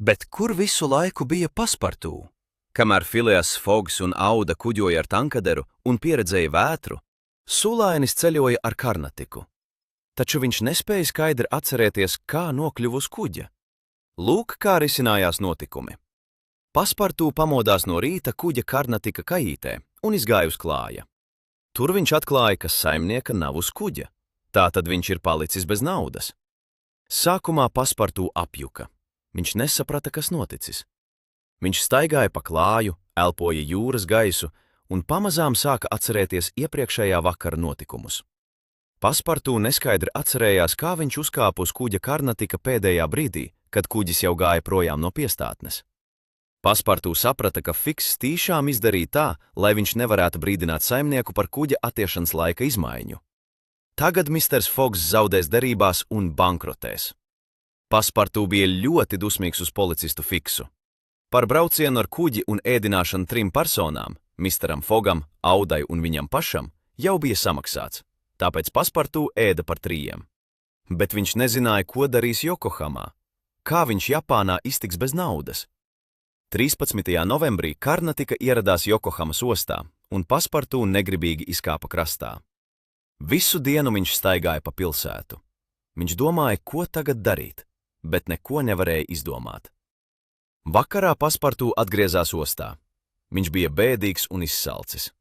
Bet kur visu laiku bija Paspartū? Kamēr Phileas Foggs un Auda kuģoja ar tankaderu un pieredzēja vētru, Sulainis ceļoja ar Karnatiku. Taču viņš nespēja skaidri atcerēties, kā nokļuva uz kuģa. Lūk, kā risinājās notikumi. Paspartū pamodās no rīta kuģa Karnatika kajītē un izgāja uz klāja. Tur viņš atklāja, ka saimnieka nav uz kuģa. Tātad viņš ir palicis bez naudas. Sākumā Paspartū apjuka. Viņš nesaprata, kas noticis. Viņš staigāja pa klāju, elpoja jūras gaisu un pamazām sāka atcerēties iepriekšējā vakara notikumus. Paspartū neskaidri atcerējās, kā viņš uzkāpa uz kuģa Karnatika pēdējā brīdī, kad kuģis jau gāja projām no piestātnes. Paspartū saprata, ka Fiks tīšām izdarīja tā, lai viņš nevarētu brīdināt saimnieku par kuģa attiešanas laika izmaiņu. Tagad misters Foggs zaudēs derībās un bankrotēs. Paspartū bija ļoti dusmīgs uz policistu Fiksu. Par braucienu ar kuģi un ēdināšanu 3 personām, misteram Fogam, Audai un viņam pašam, jau bija samaksāts, tāpēc Paspartū ēda par 3. Bet viņš nezināja, ko darīs Jokohamā. Kā viņš Japānā iztiks bez naudas? 13. novembrī Karnatika ieradās Jokohamas ostā, un Paspartū negribīgi izkāpa krastā. Visu dienu viņš staigāja pa pilsētu. Viņš domāja, ko tagad darīt, bet neko nevarēja izdomāt. Vakarā Paspartū atgriezās ostā. Viņš bija bēdīgs un izsalcis.